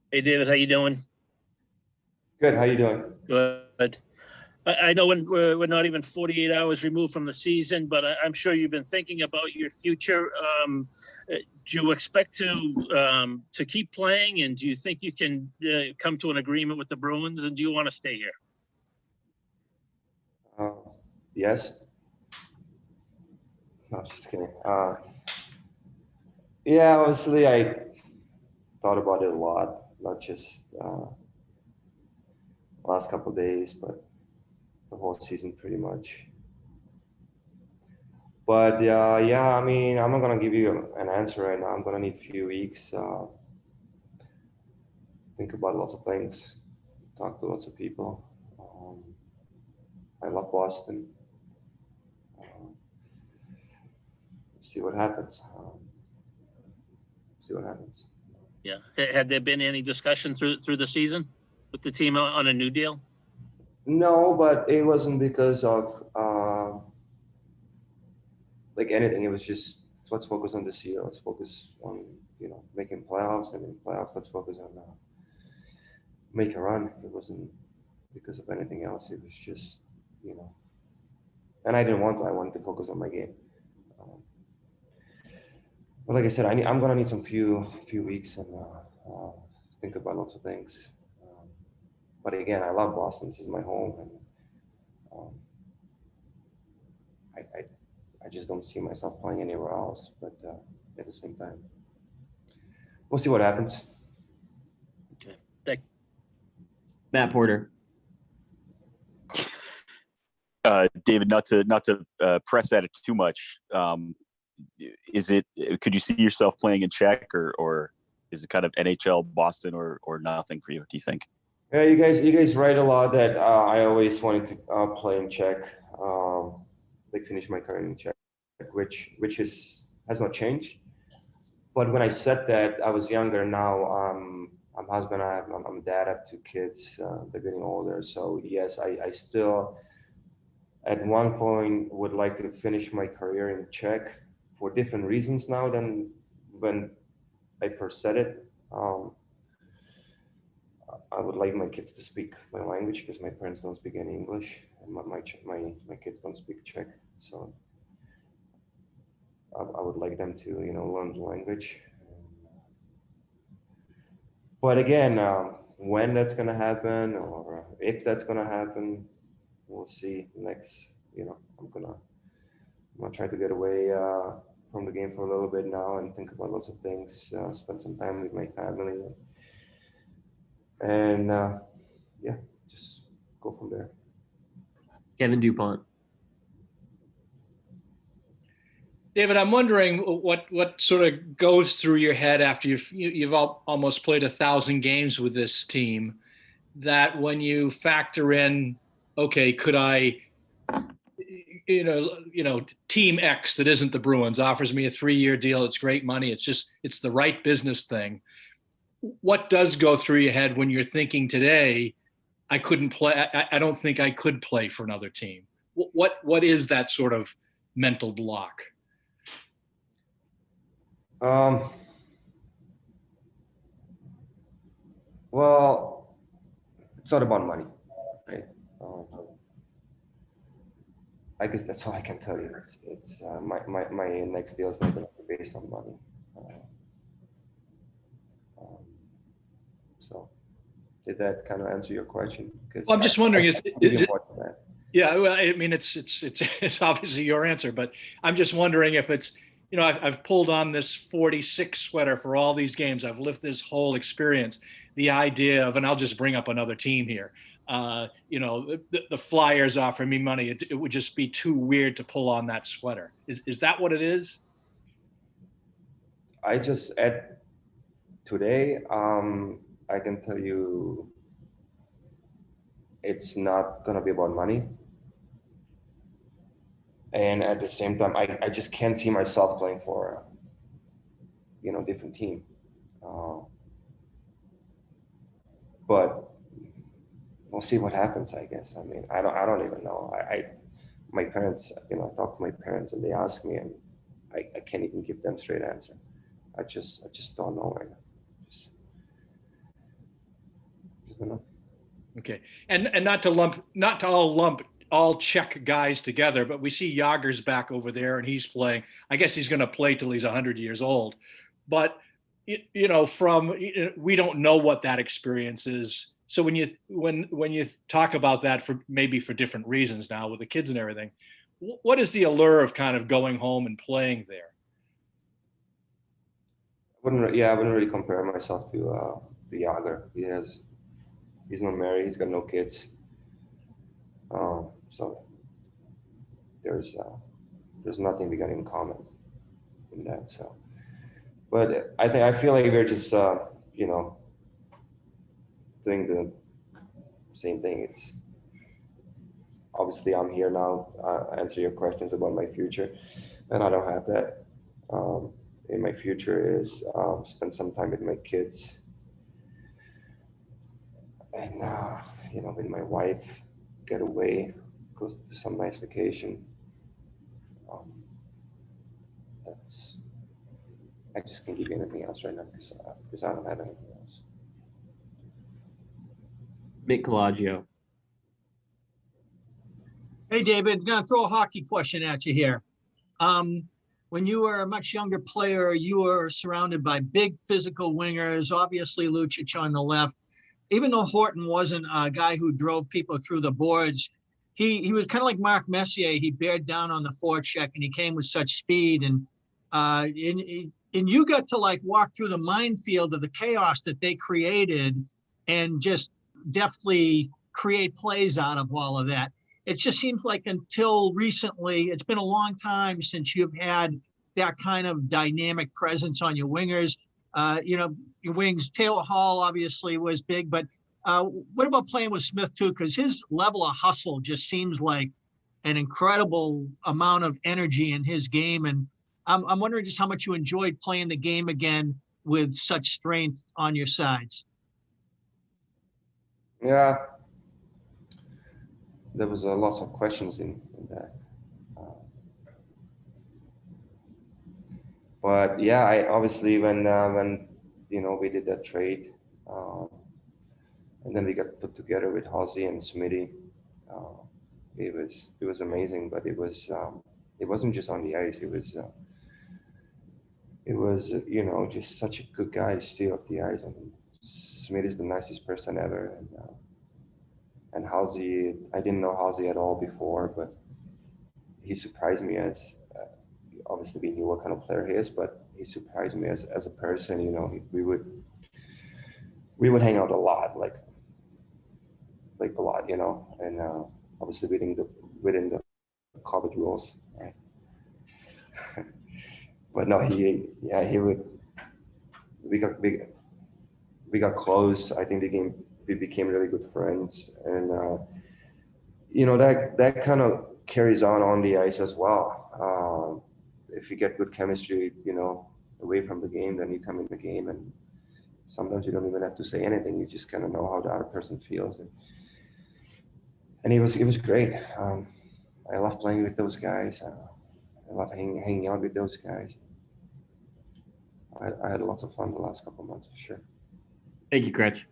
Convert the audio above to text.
Hey, David, how you doing? Good. How you doing? Good. I know we're not even 48 hours removed from the season, but I'm sure you've been thinking about your future. Do you expect to keep playing, and do you think you can come to an agreement with the Bruins, and do you want to stay here? Uh, yes. No, just kidding. Yeah, obviously, I thought about it a lot, not just last couple of days, but the whole season pretty much. But yeah, I mean, I'm not gonna give you an answer right now. I'm gonna need a few weeks. Think about lots of things, talk to lots of people. I love Boston. Uh, see what happens. See what happens. Yeah. Had there been any discussion through the season with the team on a new deal? No, but it wasn't because of like anything. It was just let's focus on this year. Let's focus on making playoffs, and in playoffs, let's focus on make a run. It wasn't because of anything else. It was just you know, and I didn't want to. I wanted to focus on my game. Um, but like I said, I'm gonna need some few weeks and think about lots of things. But again, I love Boston. This is my home, and um, I just don't see myself playing anywhere else. But at the same time, we'll see what happens. Okay. Thank Matt Porter. David, not to press at it too much. Could you see yourself playing in Czech, or is it kind of NHL Boston or nothing for you? Do you think? Yeah, you guys write a lot that I always wanted to play in Czech, like finish my career in Czech, which has not changed. But when I said that, I was younger. Now I'm husband. I'm a dad. I have two kids. They're getting older. So yes, I still at one point would like to finish my career in Czech for different reasons now than when I first said it. I would like my kids to speak my language because my parents don't speak any English, and my kids don't speak Czech. So I would like them to learn the language. But again, when that's gonna happen or if that's gonna happen, we'll see. Next, I'm gonna try to get away from the game for a little bit now and think about lots of things. Spend some time with my family, and yeah, just go from there. Kevin DuPont. David, I'm wondering what sort of goes through your head after you've almost played 1,000 games with this team. That when you factor in, okay, could I, Team X that isn't the Bruins offers me a 3-year deal. It's great money. It's the right business thing. What does go through your head when you're thinking today, I couldn't play. I don't think I could play for another team. What is that sort of mental block? Well, it's not about money, right? I guess that's all I can tell you. It's my next deal is not going to be based on money. So, did that kind of answer your question? Well, I'm just wondering, yeah, well, I mean, it's obviously your answer, but I'm just wondering if it's, I've pulled on this 46 sweater for all these games. I've lived this whole experience. The idea of, and I'll just bring up another team here. The Flyers offer me money. It would just be too weird to pull on that sweater. Is that what it is? I just at today, I can tell you, it's not gonna be about money. And at the same time, I just can't see myself playing for a different team. But we'll see what happens, I guess. I mean, I don't even know. My parents, I talk to my parents and they ask me, and I can't even give them straight answer. I just don't know right now. you know. Okay, and not to all lump all Czech guys together, but we see Jágr's back over there, and he's playing. I guess he's going to play till he's 100 years old. But you know, we don't know what that experience is. So when you talk about that for different reasons now with the kids and everything, what is the allure of kind of going home and playing there? I wouldn't really compare myself to Jágr. He's not married. He's got no kids. So there's nothing we got in common in that. So, but I feel like we're just you know, doing the same thing. It's obviously I'm here now. Answer your questions about my future, and I don't have that. In my future is spend some time with my kids, and you know, with my wife, get away, go to some nice vacation. I just can't give you anything else right now because I don't have anything else. Mick Colagio. Hey, David, gonna throw a hockey question at you here. When you were a much younger player, you were surrounded by big physical wingers, obviously Lucic on the left. Even though Horton wasn't a guy who drove people through the boards, he was kind of like Mark Messier. He bared down on the forecheck, and he came with such speed. And you got to like walk through the minefield of the chaos that they created and just deftly create plays out of all of that. It just seems like until recently, it's been a long time since you've had that kind of dynamic presence on your wingers. You know, your wings, Taylor Hall obviously was big, but what about playing with Smith too? Because his level of hustle just seems like an incredible amount of energy in his game. And I'm wondering just how much you enjoyed playing the game again with such strength on your sides. Yeah. There was lots of questions in that. But yeah, I obviously when you know, we did that trade, and then we got put together with Halsey and Smitty. It was amazing, but it wasn't just on the ice. It was you know, just such a good guy still off the ice. I mean, Smitty is the nicest person ever, and Halsey, I didn't know Halsey at all before, but he surprised me as obviously we knew what kind of player he is, but he surprised me as a person. You know, we would hang out a lot, like a lot, you know, and obviously within the COVID rules, right? But no, he would. We got close. I think we became really good friends, and you know, that kind of carries on the ice as well. If you get good chemistry, you know, away from the game, then you come in the game, and sometimes you don't even have to say anything. You just kind of know how the other person feels, and it was great. I love playing with those guys. I love hanging out with those guys. I had lots of fun the last couple of months for sure. Thank you, Krejci.